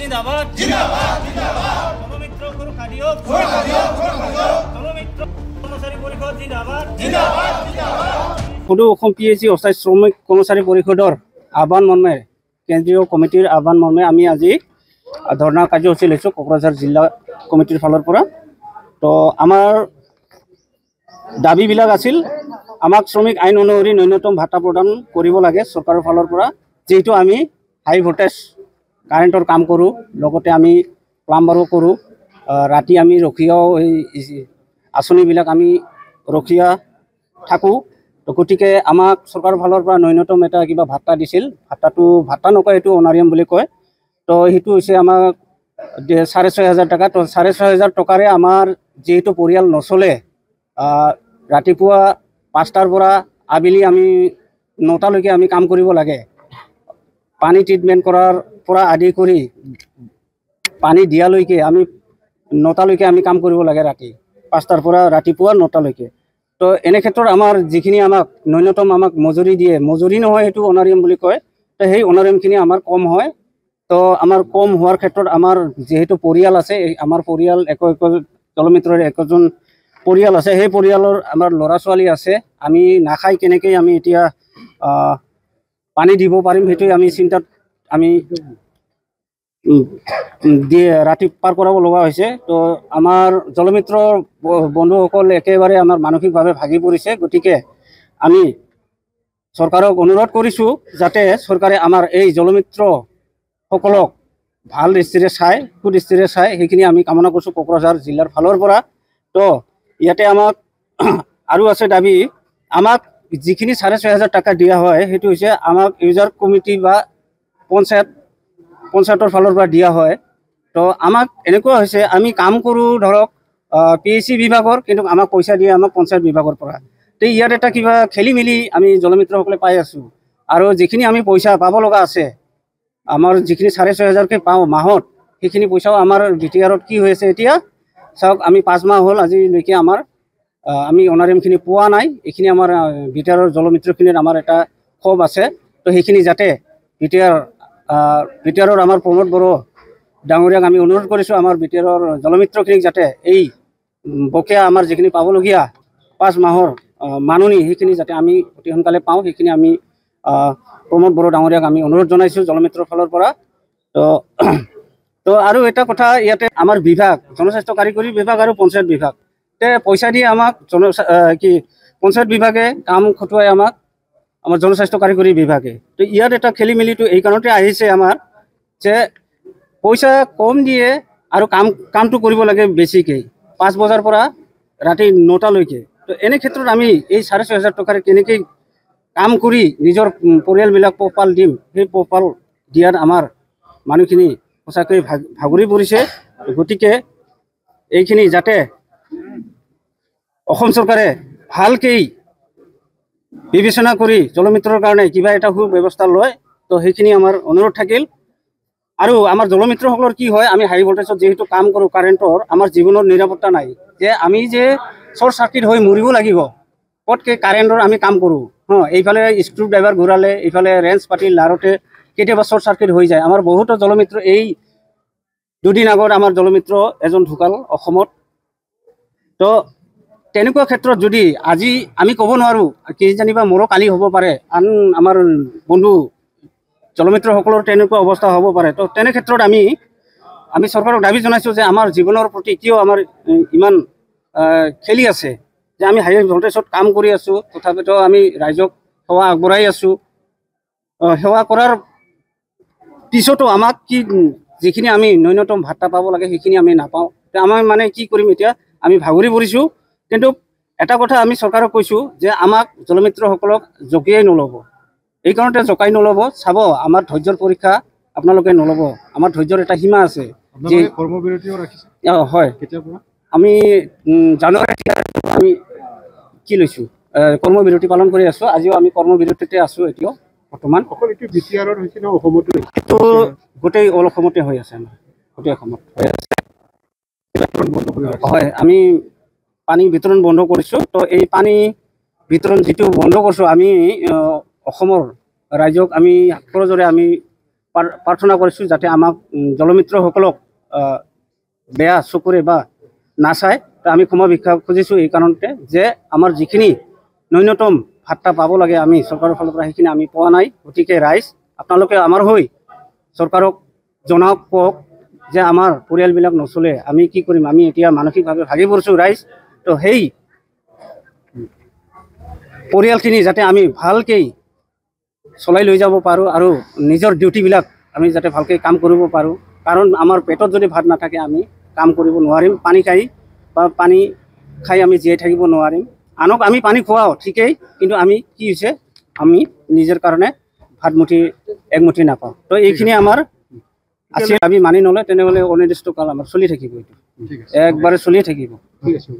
জিন্দাবাদ জিন্দাবাদ জিন্দাবাদ জনমিত্র সুরক্ষা দিয়ক সুরক্ষা দিয়ক সুরক্ষা দিয়ক জনমিত্র কর্মচারী পরিষদ জিন্দাবাদ জিন্দাবাদ জিন্দাবাদ সদৌ অসম পিএইচি অস্থায়ী শ্ৰমিক কৰ্মচাৰী পৰিষদৰ আহ্বান মৰ্মে কেন্দ্ৰীয় কমিটিৰ আহ্বান মৰ্মে আমি আজি ধৰ্ণা কাৰ্যসূচী লৈছোঁ কোকৰাঝাৰ জিলা কমিটিৰ ফালৰ পৰা। তো আমাৰ দাবীবিলাক আছিল আমাক শ্ৰমিক আইন অনুসৰি ন্যূনতম ভাতা প্ৰদান কৰিব লাগে চৰকাৰৰ ফালৰ পৰা, যিহেতু আমি হাই ভোল্টেজ কাৰেণ্টৰ কাম কৰোঁ, লগতে আমি প্লাম্বাৰো কৰোঁ, ৰাতি আমি ৰখীয়াও এই আঁচনিবিলাক আমি ৰখীয়া থাকোঁ। তো গতিকে আমাক চৰকাৰৰ ফালৰ পৰা ন্যূনতম এটা কিবা ভাত্তা দিছিল, ভাত্তা নকয়, এইটো অনাৰিয়াম বুলি কয়। তো সেইটো হৈছে আমাক 6,500 টকা। তো 6,500 টকাৰে আমাৰ যিহেতু পৰিয়াল নচলে, ৰাতিপুৱা 5টাৰ পৰা আবেলি আমি 9টালৈকে আমি কাম কৰিব লাগে। পানী ট্ৰিটমেণ্ট কৰাৰ পৰা আদি কৰি পানী দিয়ালৈকে আমি 9টালৈকে আমি কাম কৰিব লাগে, ৰাতি 5টাৰ পৰা ৰাতিপুৱা 9টালৈকে। তো এনে ক্ষেত্ৰত আমাৰ যিখিনি আমাক ন্যূনতম আমাক মজুৰি দিয়ে, মজুৰি নহয়, সেইটো অনাৰিয়াম বুলি কয়। তো সেই অনাৰিয়ামখিনি আমাৰ কম হয়। তো আমাৰ কম হোৱাৰ ক্ষেত্ৰত আমাৰ যিহেতু পৰিয়াল আছে, আমাৰ পৰিয়াল জলমিত্ৰৰ একোজন পৰিয়াল আছে, সেই পৰিয়ালৰ আমাৰ ল'ৰা ছোৱালী আছে। আমি নাখাই কেনেকৈ আমি এতিয়া পানী দিব পাৰিম, সেইটোৱে আমি চিন্তাত আমি ৰাতি পাৰ কৰাব লগা হৈছে। তো আমাৰ জলমিত্ৰৰ বন্ধুসকল একেবাৰে আমাৰ মানসিকভাৱে ভাগি পৰিছে। গতিকে আমি চৰকাৰক অনুৰোধ কৰিছোঁ যাতে চৰকাৰে আমাৰ এই জলমিত্ৰসকলক ভাল দৃষ্টিৰে চাই, সুদৃষ্টিৰে চাই, সেইখিনি আমি কামনা কৰিছোঁ কোকৰাঝাৰ জিলাৰ ফালৰ পৰা। তো ইয়াতে আমাক আৰু আছে দাবী, আমাক যিখিনি 6,500 টকা দিয়া হয় সেইটো হৈছে আমাক ইউজাৰ কমিটি বা পঞ্চায়তৰ ফালৰ পৰা দিয়া হয়। তো আমাক এনেকুৱা হৈছে, আমি কাম কৰোঁ ধৰক PHC বিভাগৰ, কিন্তু আমাক পইচা দিয়ে আমাক পঞ্চায়ত বিভাগৰ পৰা। তো ইয়াত এটা কিবা খেলি মেলি আমি জলমিত্ৰসকলে পাই আছোঁ। আৰু যিখিনি আমি পইচা পাব লগা আছে, আমাৰ যিখিনি 6,500কৈ পাওঁ মাহত, সেইখিনি পইচাও আমাৰ BTRত কি হৈ আছে এতিয়া চাওক, আমি 5 মাহ হ'ল আজিলৈকে আমি অনাৰিয়ামখিনি পোৱা নাই। এইখিনি আমাৰ BTRৰ জলমিত্ৰখিনিৰ আমাৰ এটা ক্ষোভ আছে। তো সেইখিনি যাতে BTRৰ আমাৰ প্ৰমোদ বড়ো ডাঙৰীয়াক আমি অনুৰোধ কৰিছোঁ, আমাৰ BTRৰ জলমিত্ৰখিনিক যাতে এই বকেয়া আমাৰ যিখিনি পাবলগীয়া 5 মাহৰ মাননি, সেইখিনি যাতে আমি অতি সোনকালে পাওঁ, সেইখিনি আমি প্ৰমোদ বড়ো ডাঙৰীয়াক আমি অনুৰোধ জনাইছোঁ জলমিত্ৰৰ ফালৰ পৰা। তো আৰু এটা কথা, ইয়াতে আমাৰ বিভাগ জনস্বাস্থ্য কাৰিকৰী বিভাগ আৰু পঞ্চায়ত বিভাগ, পইচা দিয়ে আমাক পঞ্চায়ত বিভাগে কাম খটুৱাই আমাৰ জনস্বাস্থ্য কাৰিকৰী বিভাগে। তো ইয়াত এটা খেলি মেলিটো এই কাৰণতে আহিছে আমাৰ, যে পইচা কম দিয়ে আৰু কামটো কৰিব লাগে বেছিকৈ, 5 বজাৰ পৰা ৰাতি 9টালৈকে। তো এনে ক্ষেত্ৰত আমি এই 6,500 টকাৰে কেনেকৈ কাম কৰি নিজৰ পৰিয়ালবিলাক পোহপাল দিম, সেই পোহপাল দিয়াত আমাৰ মানুহখিনি সঁচাকৈ ভাগৰি পৰিছে। গতিকে এইখিনি যাতে অসম চৰকাৰে ভালকৈ বিবেচনা কৰি জলমিত্ৰৰ কাৰণে কিবা এটা সুব্যৱস্থা লয়। তো সেইখিনি আমাৰ অনুৰোধ থাকিল। আৰু আমাৰ জলমিত্ৰসকলৰ কি হয়, আমি হাই ভল্টেজত যিহেতু কাম কৰোঁ কাৰেণ্টৰ, আমাৰ জীৱনৰ নিৰাপত্তা নাই, যে আমি যে শ্বৰ্ট চাৰ্কিট হৈ মৰিব লাগিব, পটকৈ কাৰেণ্টৰ আমি কাম কৰোঁ। এইফালে স্ক্ৰু ড্ৰাইভাৰ ঘূৰালে, এইফালে ৰেঞ্চ পাতি লাৰোতে কেতিয়াবা শ্বৰ্ট চাৰ্কিট হৈ যায়। আমাৰ বহুতো জলমিত্ৰ, এই 2 দিন আগত আমাৰ জলমিত্ৰ এজন ঢুকাল অসমত। তো তেনেকুৱা ক্ষেত্ৰত যদি আজি আমি ক'ব নোৱাৰোঁ, কিজানিবা মোৰো কালি হ'ব পাৰে, আন আমাৰ বন্ধু জলমিত্ৰসকলৰ তেনেকুৱা অৱস্থা হ'ব পাৰে। তো তেনে ক্ষেত্ৰত আমি চৰকাৰক দাবী জনাইছোঁ যে আমাৰ জীৱনৰ প্ৰতি কিয় আমাৰ ইমান খেলি আছে, যে আমি হাই ভল্টেজত কাম কৰি আছোঁ, তথাপিতো আমি ৰাইজক সেৱা আগবঢ়াই আছোঁ। সেৱা কৰাৰ পিছতো আমাক যিখিনি আমি ন্যূনতম ভাত্তা পাব লাগে সেইখিনি আমি নাপাওঁ। আমাৰ মানে কি কৰিম এতিয়া, আমি ভাগৰি পৰিছোঁ। কিন্তু এটা কথা আমি চৰকাৰক কৈছোঁ যে আমাক জলমিত্ৰসকলক জকিয়াই নল'ব, এই কাৰণতে জকাই নল'ব, চাব আমাৰ ধৈৰ্যৰ পৰীক্ষা আপোনালোকে নল'ব। আমাৰ ধৈৰ্যৰ এটা সীমা আছে। কৰ্মবিৰতিও ৰাখিছে? হয়, আমি জানুৱাৰীত আমি কি লৈছোঁ, কৰ্মবিৰতি পালন কৰি আছোঁ। আজিও আমি কৰ্মবিৰতিতে আছোঁ। এতিয়াও বৰ্তমান গোটেই অসমতে হৈ আছে, আমাৰ গোটেই অসমত হৈ আছে। হয়, আমি পানী বিতৰণ বন্ধ কৰিছোঁ। তো এই পানী বিতৰণ যিটো বন্ধ কৰিছোঁ, আমি অসমৰ ৰাইজক আমি হাতৰ জোৰে আমি প্ৰাৰ্থনা কৰিছোঁ যাতে আমাক জলমিত্ৰসকলক বেয়া চকুৰে বা নাচায়। তো আমি ক্ষমা ভিক্ষা খুজিছোঁ এই কাৰণতে যে আমাৰ যিখিনি ন্যূনতম ভাত্তা পাব লাগে আমি চৰকাৰৰ ফালৰ পৰা সেইখিনি আমি পোৱা নাই। গতিকে ৰাইজ আপোনালোকে আমাৰ হৈ চৰকাৰক জনাওক, কওক যে আমাৰ পৰিয়ালবিলাক নচলে, আমি কি কৰিম, আমি এতিয়া মানসিকভাৱে ভাগি পৰিছোঁ ৰাইজ। তো সেই পৰিয়ালখিনি যাতে আমি ভালকৈ চলাই লৈ যাব পাৰোঁ আৰু নিজৰ ডিউটিবিলাক আমি যাতে ভালকৈ কাম কৰিব পাৰোঁ। কাৰণ আমাৰ পেটত যদি ভাত নাথাকে আমি কাম কৰিব নোৱাৰিম। পানী খাই আমি জীয়াই থাকিব নোৱাৰিম। আনক আমি পানী খুৱাওঁ ঠিকেই, কিন্তু আমি কি হৈছে আমি নিজৰ কাৰণে একমুঠি নাপাওঁ। তো এইখিনি আমাৰ আছে, আমি মানি নলয় তেনেহ'লে অনিৰ্দিষ্টকাল আমাৰ চলি থাকিব, এইটো ঠিক আছে একবাৰে চলিয়ে থাকিব। ঠিক আছে।